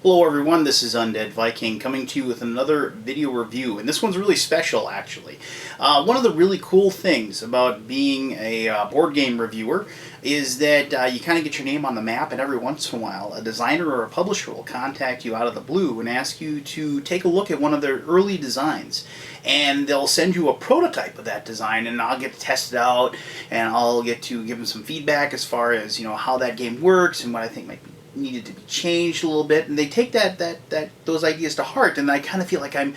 Hello everyone, this is Undead Viking coming to you with another video review, and this one's really special actually. One of the really cool things about being a board game reviewer is that you kind of get your name on the map, and every once in a while a designer or a publisher will contact you out of the blue and ask you to take a look at one of their early designs. And they'll send you a prototype of that design, and I'll get to test it out, and I'll get to give them some feedback as far as, you know, how that game works and what I think might be needed to be changed a little bit, and they take those ideas to heart, and I kind of feel like I'm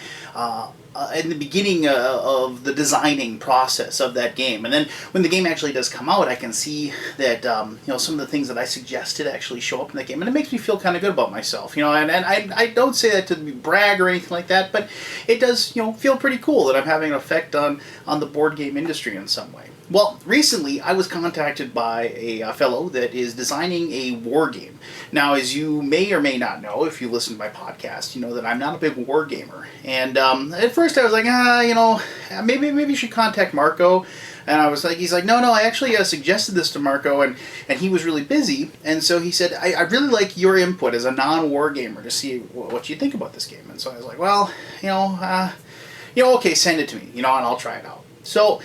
in the beginning of the designing process of that game. And then when the game actually does come out, I can see that you know, some of the things that I suggested actually show up in that game, and it makes me feel kind of good about myself, you know. And I don't say that to brag or anything like that, but it does, you know, feel pretty cool that I'm having an effect on the board game industry in some way. Well, recently I was contacted by a fellow that is designing a war game. Now, as you may or may not know, if you listen to my podcast, you know that I'm not a big war gamer. And at first I was like, you know, maybe you should contact Marco. And I was like, he's like, no, I actually suggested this to Marco, and he was really busy. And so he said, I really like your input as a non-war gamer to see what you think about this game. And so I was like, well, you know, okay, send it to me, you know, and I'll try it out. So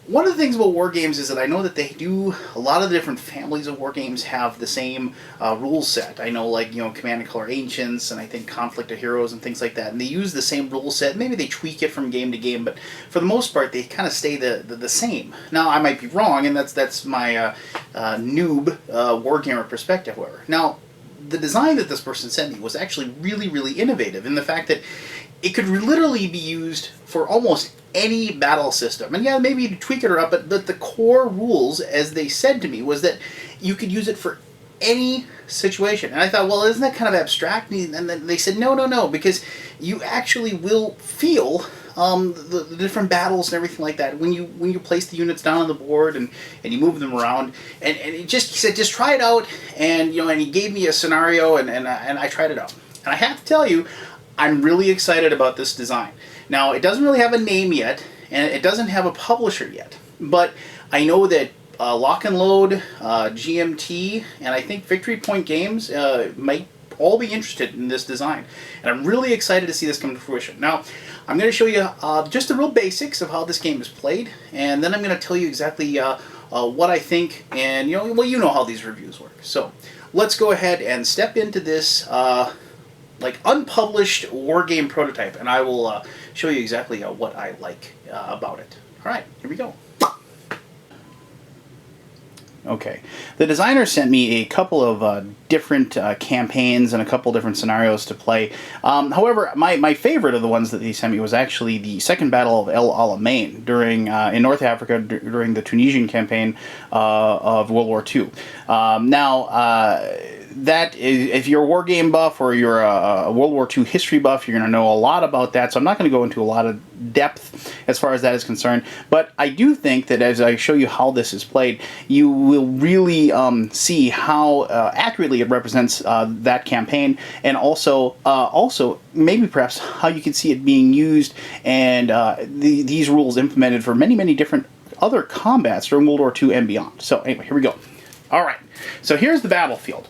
one of the things about war games is that I know that they do, a lot of the different families of war games have the same rule set. I know, like, you know, Command & Color Ancients, and I think Conflict of Heroes and things like that, and they use the same rule set. Maybe they tweak it from game to game, but for the most part they kind of stay the same. Now, I might be wrong, and that's my noob wargamer perspective, however. Now, the design that this person sent me was actually really innovative in the fact that it could literally be used for almost any battle system. And yeah, maybe you tweak it or up, but the core rules, as they said to me, was that you could use it for any situation. And I thought, well, isn't that kind of abstract? And then they said, no, because you actually will feel the different battles and everything like that when you place the units down on the board and you move them around. And he said, just try it out. And, you know, and he gave me a scenario, and I tried it out. And I have to tell you, I'm really excited about this design. Now, it doesn't really have a name yet, and it doesn't have a publisher yet, but I know that Lock and Load, GMT, and I think Victory Point Games might all be interested in this design, and I'm really excited to see this come to fruition. Now, I'm going to show you just the real basics of how this game is played, and then I'm going to tell you exactly what I think, and you know how these reviews work. So let's go ahead and step into this like unpublished wargame prototype, and I will show you exactly what I like about it. All right, here we go. Okay, the designer sent me a couple of different campaigns and a couple different scenarios to play. However, my favorite of the ones that he sent me was actually the second battle of El Alamein during in North Africa during the Tunisian campaign of World War II. That is, if you're a war game buff or you're a World War II history buff, you're going to know a lot about that, so I'm not going to go into a lot of depth as far as that is concerned. But I do think that as I show you how this is played, you will really see how accurately it represents that campaign, and also maybe perhaps how you can see it being used and these rules implemented for many different other combats during World War II and beyond. So anyway, here we go. All right, so here's the battlefield.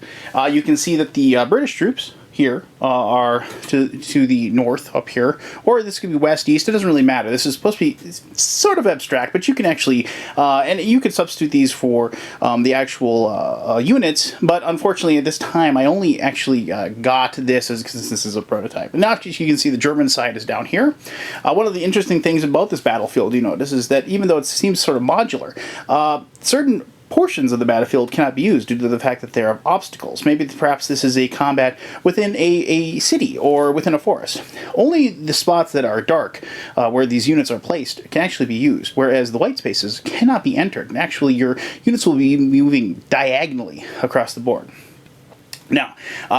You can see that the British troops here are to the north up here, or this could be west, east. It doesn't really matter. This is supposed to be sort of abstract, but you can actually, and you could substitute these for the actual units, but unfortunately at this time I only actually got this because this is a prototype. And now you can see the German side is down here. One of the interesting things about this battlefield, you notice, is that even though it seems sort of modular, certain portions of the battlefield cannot be used due to the fact that there are obstacles. Maybe perhaps this is a combat within a city or within a forest. Only the spots that are dark, where these units are placed, can actually be used, whereas the white spaces cannot be entered, and actually your units will be moving diagonally across the board. Now,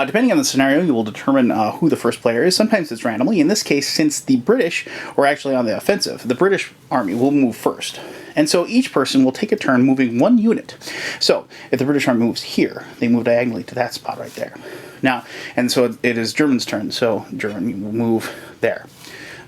depending on the scenario, you will determine who the first player is. Sometimes it's randomly. In this case, since the British were actually on the offensive, the British army will move first. And so each person will take a turn moving one unit. So if the British army moves here, they move diagonally to that spot right there. Now, and so it is German's turn, so Germany will move there.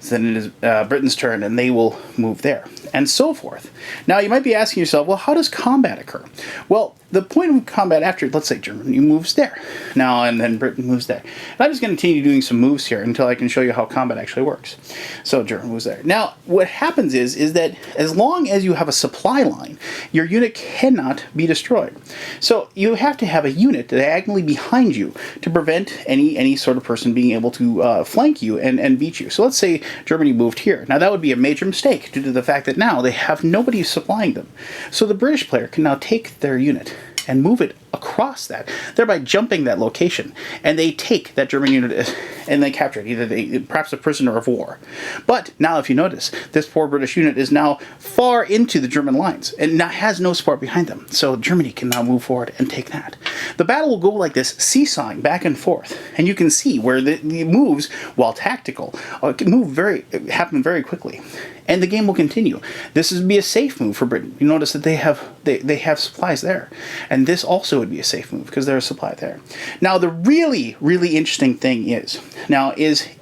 So then it is Britain's turn, and they will move there, and so forth. Now, you might be asking yourself, well, how does combat occur? Well, the point of combat after, let's say Germany moves there now, and then Britain moves there. And I'm just going to continue doing some moves here until I can show you how combat actually works. So Germany moves there. Now, what happens is that as long as you have a supply line, your unit cannot be destroyed. So you have to have a unit diagonally behind you to prevent any sort of person being able to flank you and beat you. So let's say Germany moved here. Now that would be a major mistake due to the fact that now they have nobody supplying them. So the British player can now take their unit and move it across that, thereby jumping that location, and they take that German unit and they capture it, either perhaps a prisoner of war. But now, if you notice, this poor British unit is now far into the German lines and now has no support behind them, so Germany can now move forward and take that. The battle will go like this, seesawing back and forth, and you can see where the moves, while tactical, can happen very quickly. And the game will continue. This would be a safe move for Britain. You notice that they have supplies there. And this also would be a safe move because there's a supply there. Now the really, really interesting thing is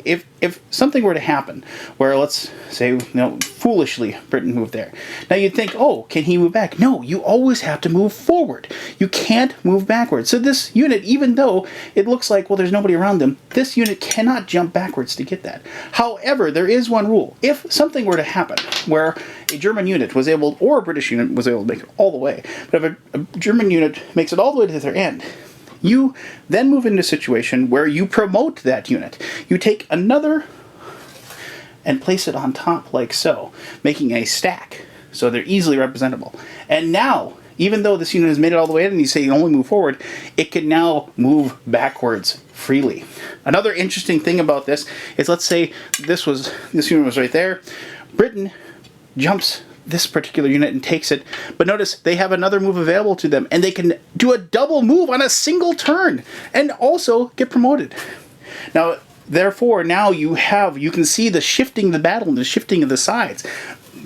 if something were to happen where, let's say, foolishly Britain moved there. Now you'd think, oh, can he move back? No, you always have to move forward. You can't move backwards. So this unit, even though it looks like, well, there's nobody around them, this unit cannot jump backwards to get that. However, there is one rule. If something were to happen where a German unit was able, or a British unit was able to make it all the way, but if a German unit makes it all the way to their end, you then move into a situation where you promote that unit. You take another and place it on top like so, making a stack, so they're easily representable. And now, even though this unit has made it all the way in and you say you only move forward, it can now move backwards freely. Another interesting thing about this is, let's say this unit was right there. Britain jumps this particular unit and takes it, but notice they have another move available to them, and they can do a double move on a single turn and also get promoted. Now, therefore, now you can see the shifting of the battle and the shifting of the sides.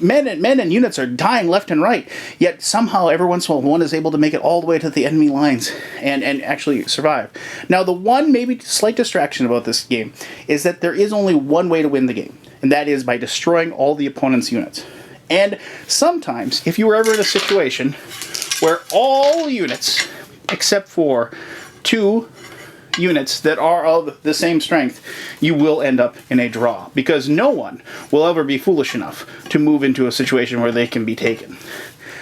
Men and units are dying left and right, yet somehow every once in a while one is able to make it all the way to the enemy lines and actually survive. Now, the one maybe slight distraction about this game is that there is only one way to win the game, and that is by destroying all the opponent's units. And sometimes, if you were ever in a situation where all units, except for 2 units that are of the same strength, you will end up in a draw, because no one will ever be foolish enough to move into a situation where they can be taken.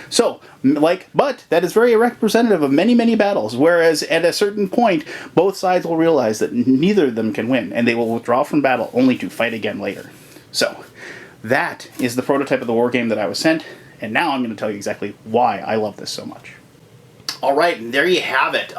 So, but that is very representative of many, many battles, whereas at a certain point, both sides will realize that neither of them can win, and they will withdraw from battle only to fight again later. So, that is the prototype of the war game that I was sent, and now I'm going to tell you exactly why I love this so much. All right, and there you have it.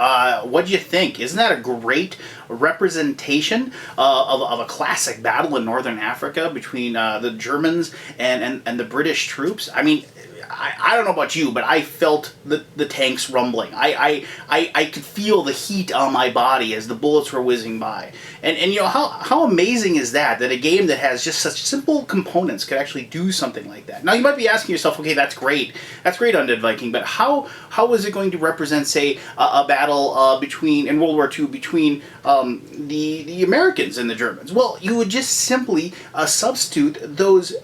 What'd you think? Isn't that a great representation of a classic battle in Northern Africa between the Germans and the British troops? I mean, I don't know about you, but I felt the tanks rumbling. I could feel the heat on my body as the bullets were whizzing by. And you know, how amazing is that a game that has just such simple components could actually do something like that? Now, you might be asking yourself, okay, that's great. That's great, Undead Viking, but how is it going to represent, say, a battle in World War II between the Americans and the Germans? Well, you would just simply substitute those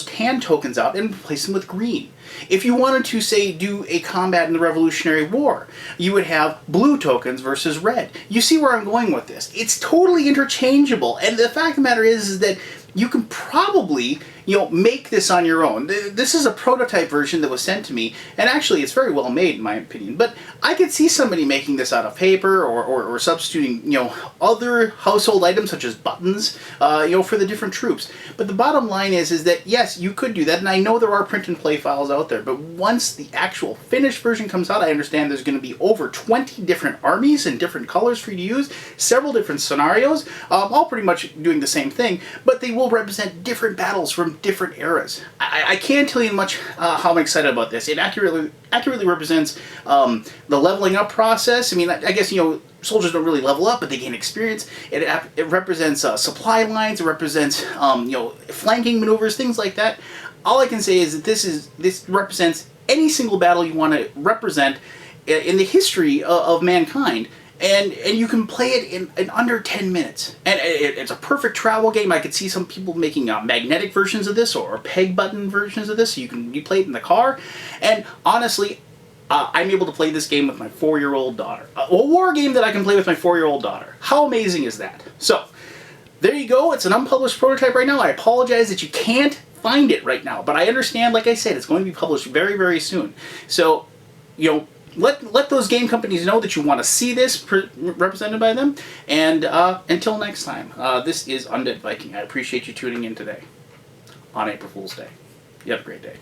tan tokens out and replace them with green. If you wanted to, say, do a combat in the Revolutionary War, you would have blue tokens versus red. You see where I'm going with this. It's totally interchangeable, and the fact of the matter is that you can probably, make this on your own. This is a prototype version that was sent to me, and actually it's very well made in my opinion, but I could see somebody making this out of paper or substituting, other household items such as buttons, for the different troops. But the bottom line is that, yes, you could do that, and I know there are print and play files out there, but once the actual finished version comes out, I understand there's going to be over 20 different armies and different colors for you to use, several different scenarios, all pretty much doing the same thing, but they will represent different battles from different eras. I can't tell you much how I'm excited about this. It accurately represents the leveling up process. I mean, I guess, soldiers don't really level up, but they gain experience. It represents supply lines. It represents, flanking maneuvers, things like that. All I can say is that this represents any single battle you want to represent in the history of mankind. And you can play it in under 10 minutes. And it's a perfect travel game. I could see some people making magnetic versions of this or peg button versions of this. So you play it in the car. And honestly, I'm able to play this game with my 4-year-old daughter. A war game that I can play with my 4-year-old daughter. How amazing is that? So, there you go. It's an unpublished prototype right now. I apologize that you can't find it right now, but I understand, like I said, it's going to be published very, very soon. So, you know, let those game companies know that you want to see this represented by them. And until next time, this is Undead Viking. I appreciate you tuning in today on April Fool's Day. You have a great day.